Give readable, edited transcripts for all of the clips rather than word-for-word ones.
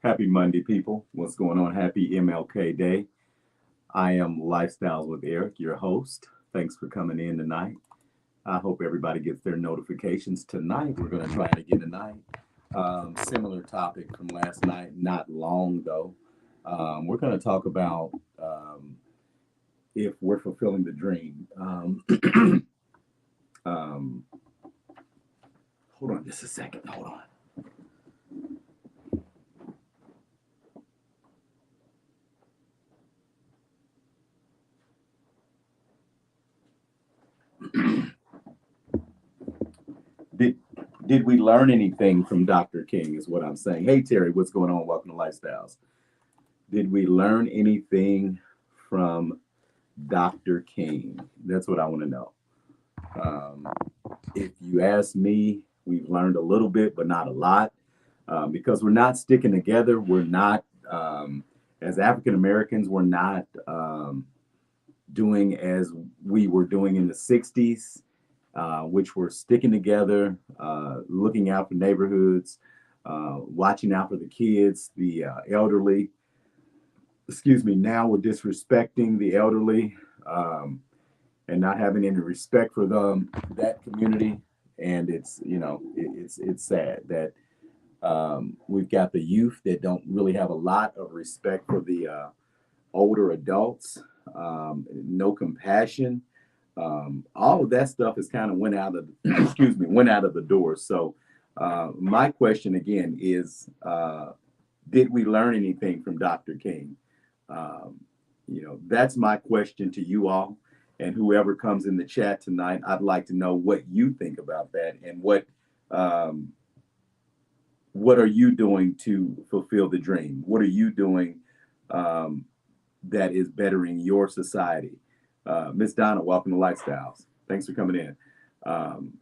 Happy Monday, people. What's going on? Happy MLK Day. I am Lifestyles with Eric, your host. Thanks for coming in tonight. I hope everybody gets their notifications tonight. We're going to try it again tonight. Similar topic from last night, not long though. We're going to talk about if we're fulfilling the dream. Um, Hold on just a second. Hold on. Did did we learn anything from Dr. King? Is what I'm saying. Hey Terry, what's going on? Welcome to Lifestyles. Did we learn anything from Dr. King? That's what I want to know. Um, if you ask me, we've learned a little bit, but not a lot, because we're not sticking together. We're not, as African Americans, we're not doing as we were doing in the 60s, which were sticking together, looking out for neighborhoods, watching out for the kids, the elderly. Excuse me, now we're disrespecting the elderly, and not having any respect for them, that community. And it's sad that we've got the youth that don't really have a lot of respect for the older adults, no compassion. All of that stuff has kind of went out of excuse me, went out of the door. So my question again is, did we learn anything from Dr. King? That's my question to you all. And whoever comes in the chat tonight, I'd like to know what you think about that, and um, what are you doing to fulfill the dream? What are you doing um, that is bettering your society? Miss Donna, welcome to Lifestyles. Thanks for coming in. Um,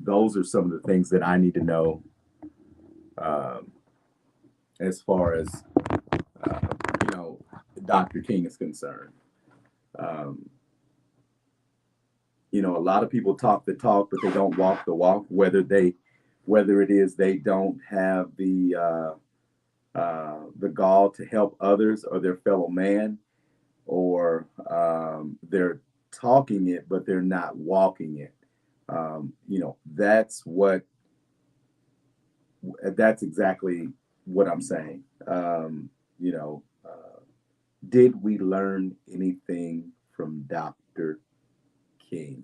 those are some of the things that I need to know, um, as far as uh, you know Dr. King is concerned. Um, a lot of people talk the talk, but they don't walk the walk. Whether it is they don't have the gall to help others or their fellow man, or they're talking it but they're not walking it. That's exactly what I'm saying. You know, did we learn anything from Dr. King?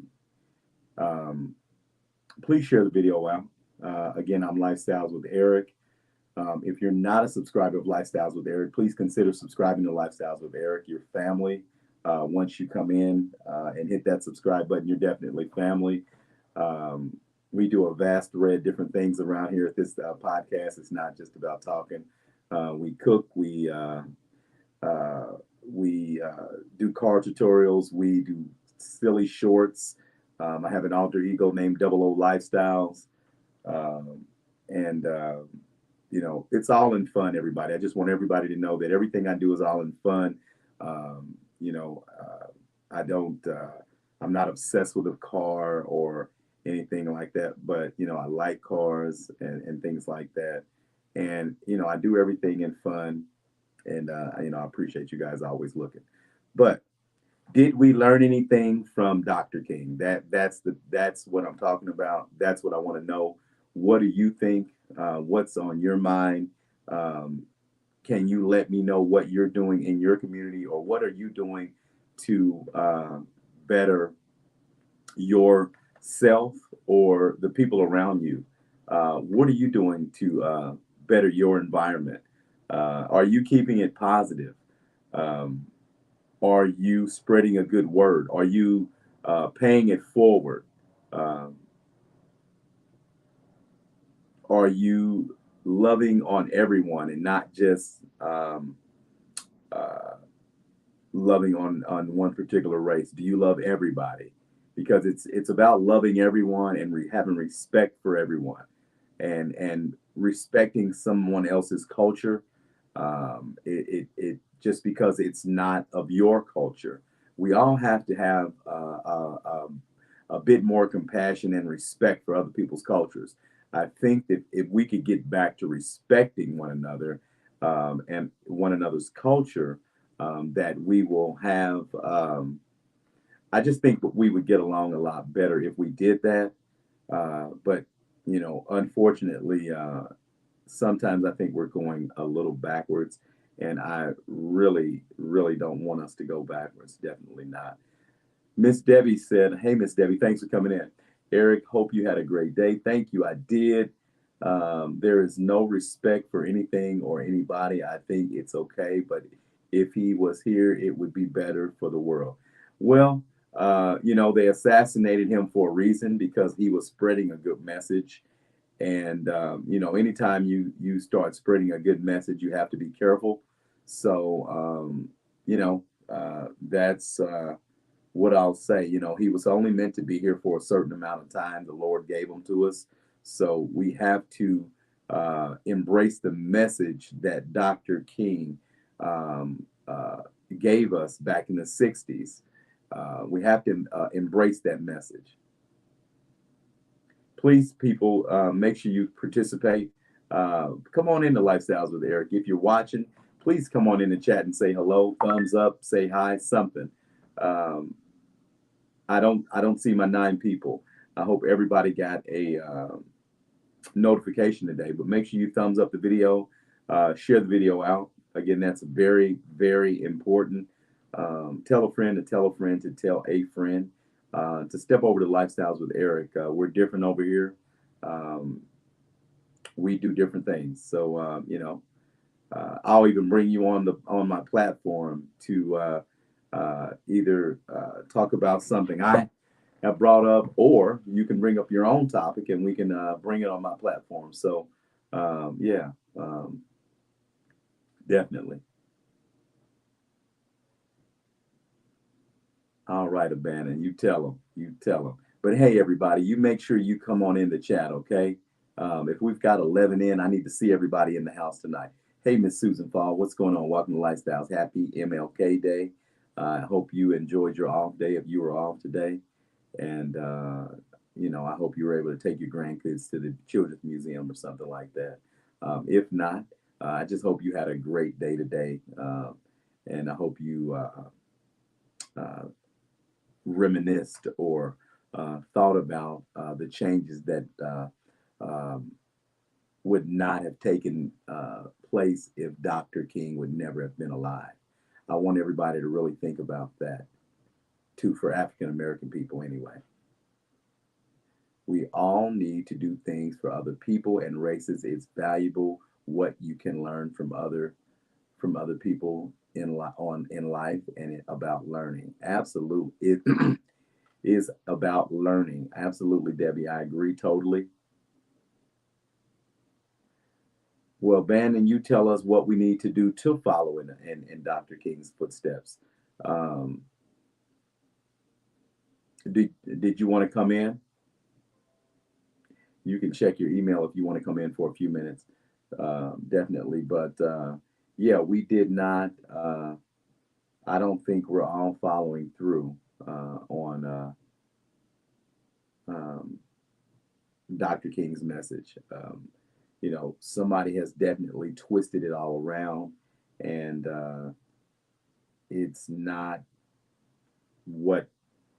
Um, Please share the video out. Again, I'm Lifestyles with Eric. If you're not a subscriber of Lifestyles with Eric, please consider subscribing to Lifestyles with Eric. Your family. Once you come in and hit that subscribe button, you're definitely family. We do a vast array of different things around here at this podcast. It's not just about talking. We cook. Uh, we do car tutorials. We do silly shorts. I have an alter ego named Double O Lifestyles. Um, and it's all in fun, everybody. I just want everybody to know that everything I do is all in fun. Um, you know, I don't, I'm not obsessed with a car or anything like that, but, I like cars and things like that. And, I do everything in fun. And, I appreciate you guys always looking. But did we learn anything from Dr. King? That's what I'm talking about. That's what I want to know. What do you think? What's on your mind? Um, can you let me know what you're doing in your community, or what are you doing to better yourself or the people around you? What are you doing to better your environment? Are you keeping it positive? Um, are you spreading a good word? Are you paying it forward? Um, are you loving on everyone and not just uh, loving on one particular race? Do you love everybody? Because it's about loving everyone and having respect for everyone, and respecting someone else's culture. It just because it's not of your culture, we all have to have a bit more compassion and respect for other people's cultures. I think that if we could get back to respecting one another and one another's culture, that we will have. I just think that we would get along a lot better if we did that. But unfortunately, sometimes I think we're going a little backwards, and I really, really don't want us to go backwards. Definitely not. Miss Debbie said, "Hey, Miss Debbie, thanks for coming in. Eric, hope you had a great day. Thank you. I did. There is no respect for anything or anybody. I think it's okay, but if he was here, it would be better for the world." Well, they assassinated him for a reason because he was spreading a good message. And anytime you start spreading a good message, you have to be careful. So that's what I'll say. He was only meant to be here for a certain amount of time. The Lord gave him to us. So we have to embrace the message that Dr. King gave us back in the 60s. We have to embrace that message. Please, people, make sure you participate. Come on into Lifestyles with Eric. If you're watching, please come on in the chat and say hello, thumbs up, say hi, something. Um, I don't see my 9 people. I hope everybody got a notification today. But make sure you thumbs up the video, share the video out. Again, that's very, very important. Tell a friend to tell a friend to tell a friend to step over to Lifestyles with Eric. We're different over here. Um, we do different things. So I'll even bring you on my platform to either talk about something I have brought up, or you can bring up your own topic and we can bring it on my platform. So yeah, definitely. All right, Abandon. You tell them. You tell them. But hey, everybody, you make sure you come on in the chat, okay? If we've got 11 in, I need to see everybody in the house tonight. Hey, Miss Susan Fall, what's going on? Welcome to Lifestyles. Happy MLK Day. I hope you enjoyed your off day if you were off today. And, I hope you were able to take your grandkids to the Children's Museum or something like that. If not, I just hope you had a great day today. And I hope you uh, reminisced or thought about the changes that um, would not have taken place if Dr. King would never have been alive. I want everybody to really think about that, too, for African American people anyway. We all need to do things for other people and races. It's valuable what you can learn from other people in life and about learning. Absolutely, it is about learning. Absolutely, Debbie, I agree totally. Well, Bandon, you tell us what we need to do to follow in Dr. King's footsteps. Um, did you want to come in? You can check your email if you want to come in for a few minutes. Definitely. But yeah, we did not. I don't think we're all following through on um, Dr. King's message. Somebody has definitely twisted it all around, and it's not what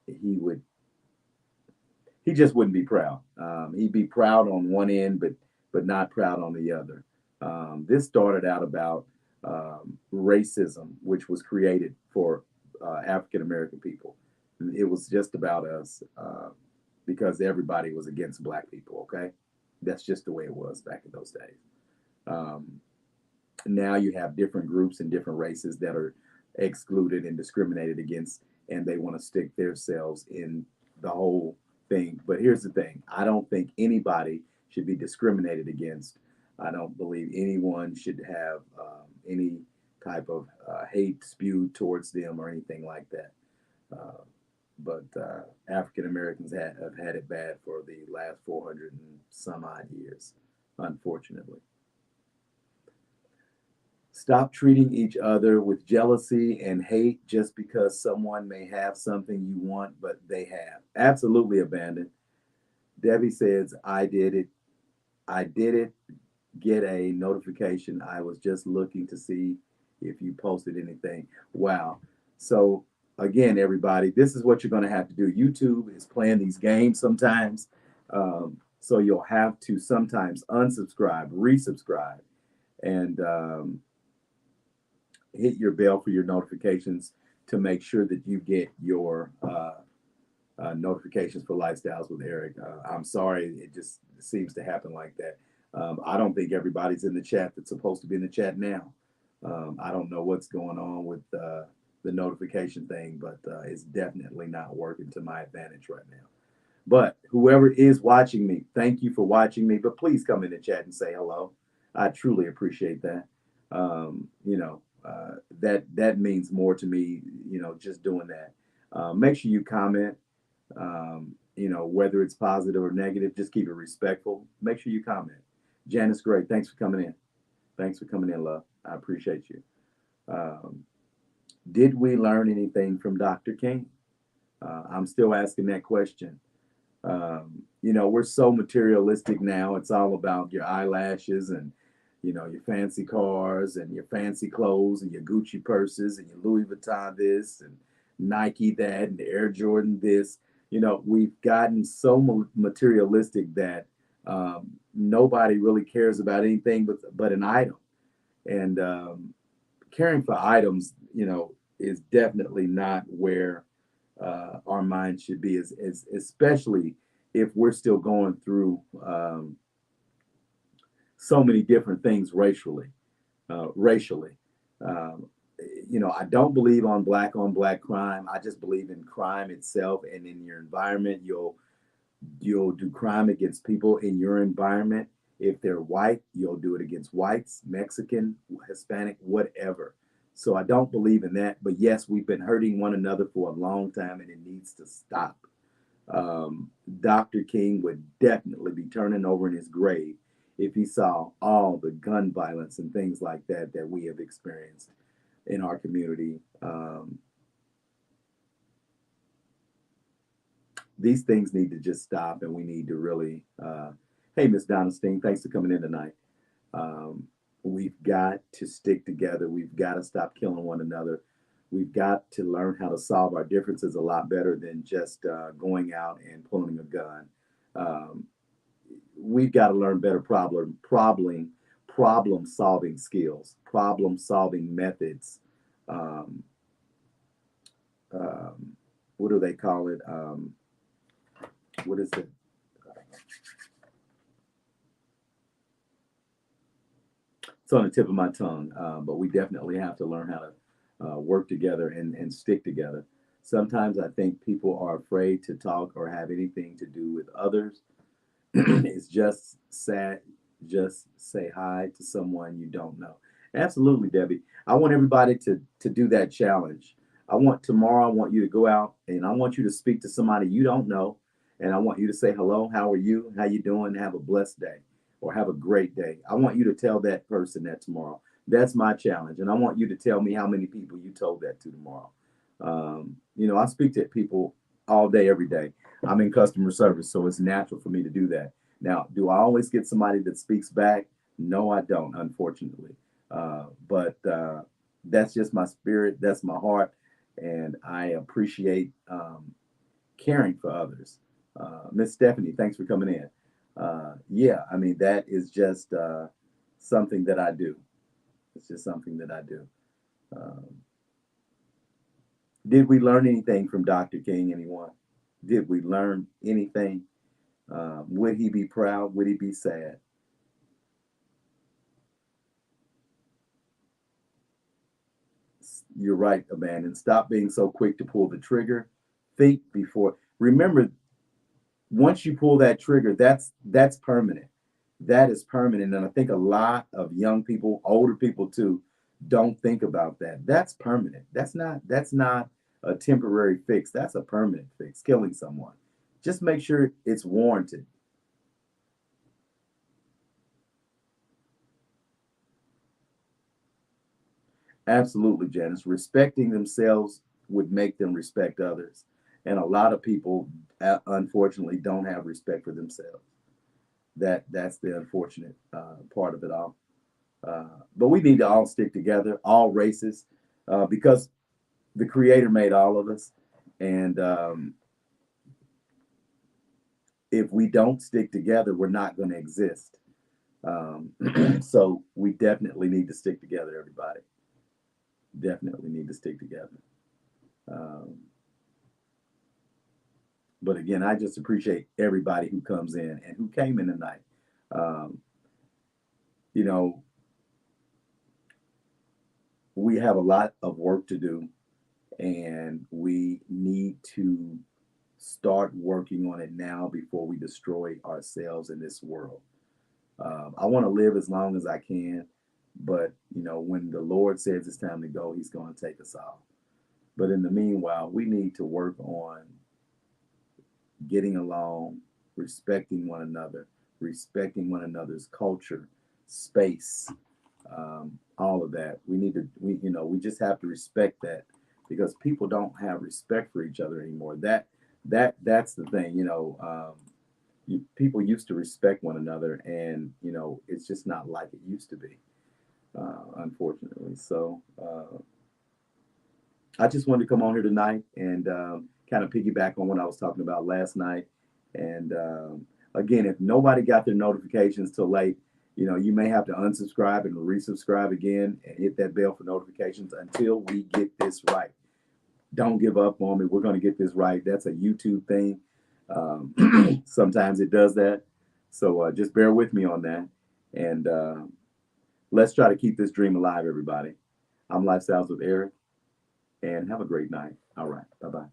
he would. He just wouldn't be proud. He'd be proud on one end, but not proud on the other. This started out about racism, which was created for African American people. It was just about us because everybody was against black people. Okay, that's just the way it was back in those days. Um, Now you have different groups and different races that are excluded and discriminated against, and they want to stick themselves in the whole thing. But here's the thing: I don't think anybody should be discriminated against. I don't believe anyone should have any type of hate spewed towards them or anything like that. Uh, but African Americans have had it bad for the last 400 and some odd years, unfortunately. Stop treating each other with jealousy and hate just because someone may have something you want, but they have. Absolutely abandoned. Debbie says, I did it. I did it get a notification. I was just looking to see if you posted anything. Wow. So again, everybody, this is what you're going to have to do. YouTube is playing these games sometimes. So you'll have to sometimes unsubscribe, resubscribe, and hit your bell for your notifications to make sure that you get your notifications for Lifestyles with Eric. I'm sorry, it just seems to happen like that. I don't think everybody's in the chat that's supposed to be in the chat now. I don't know what's going on with the notification thing, but it's definitely not working to my advantage right now. But whoever is watching me, thank you for watching me. But please come in the chat and say hello. I truly appreciate that. That means more to me. Just doing that. Make sure you comment. Whether it's positive or negative, just keep it respectful. Make sure you comment. Janice Gray, thanks for coming in. Thanks for coming in, love. I appreciate you. Um, did we learn anything from Dr. King? I'm still asking that question. We're so materialistic now. It's all about your eyelashes and, your fancy cars and your fancy clothes and your Gucci purses and your Louis Vuitton this and Nike that and the Air Jordan this. We've gotten so materialistic that nobody really cares about anything but an item. And caring for items, is definitely not where our mind should be, especially if we're still going through so many different things racially. Racially, um, I don't believe on black crime. I just believe in crime itself, and in your environment, you'll do crime against people in your environment. If they're white, you'll do it against whites, Mexican, Hispanic, whatever. So I don't believe in that. But yes, we've been hurting one another for a long time, and it needs to stop. Dr. King would definitely be turning over in his grave if he saw all the gun violence and things like that we have experienced in our community. These things need to just stop, and we need to really. Hey, Miss Donaldson, thanks for coming in tonight. Um, we've got to stick together. We've got to stop killing one another. We've got to learn how to solve our differences a lot better than just going out and pulling a gun. Um, we've got to learn better problem solving skills, problem solving methods. Um, what do they call it? What is it? It's on the tip of my tongue, but we definitely have to learn how to work together and stick together. Sometimes I think people are afraid to talk or have anything to do with others. It's just sad. Just say hi to someone you don't know. Absolutely, Debbie. I want everybody to do that challenge. I want you to go out and I want you to speak to somebody you don't know, and I want you to say hello. How are you? How you doing? Have a blessed day, or have a great day. I want you to tell that person that tomorrow. That's my challenge, and I want you to tell me how many people you told that to tomorrow. I speak to people all day, every day. I'm in customer service, so it's natural for me to do that. Now, do I always get somebody that speaks back? No, I don't, unfortunately. But that's just my spirit. That's my heart. And I appreciate caring for others. Miss Stephanie, thanks for coming in. Yeah, I mean, that is just something that I do. It's just something that I do. Um, did we learn anything from Dr. King, anyone? Did we learn anything? Would he be proud? Would he be sad? You're right, Abandon. Stop being so quick to pull the trigger. Think before. Remember, once you pull that trigger, that's permanent. That is permanent. And I think a lot of young people, older people too, don't think about that. That's permanent. That's not a temporary fix. That's a permanent fix. Killing someone. Just make sure it's warranted. Absolutely, Janice. Respecting themselves would make them respect others. And a lot of people, unfortunately, don't have respect for themselves. That's the unfortunate part of it all. But we need to all stick together, all races, because the Creator made all of us, and if we don't stick together, we're not going to exist. So we definitely need to stick together, everybody. Definitely need to stick together. Um, but again, I just appreciate everybody who comes in and who came in tonight. Um, you know, we have a lot of work to do, and we need to start working on it now before we destroy ourselves in this world. I want to live as long as I can, but when the Lord says it's time to go, He's going to take us all. But in the meanwhile, we need to work on getting along, respecting one another's culture, space, all of that. We need to, we just have to respect that because people don't have respect for each other anymore. That's the thing. People used to respect one another, and it's just not like it used to be, unfortunately. So I just wanted to come on here tonight and kind of piggyback on what I was talking about last night. And again, if nobody got their notifications till late, you may have to unsubscribe and resubscribe again and hit that bell for notifications until we get this right. Don't give up on me. We're going to get this right. That's a YouTube thing. Sometimes it does that. So just bear with me on that. And let's try to keep this dream alive, everybody. I'm Lifestyles with Eric, and have a great night. All right. Bye bye.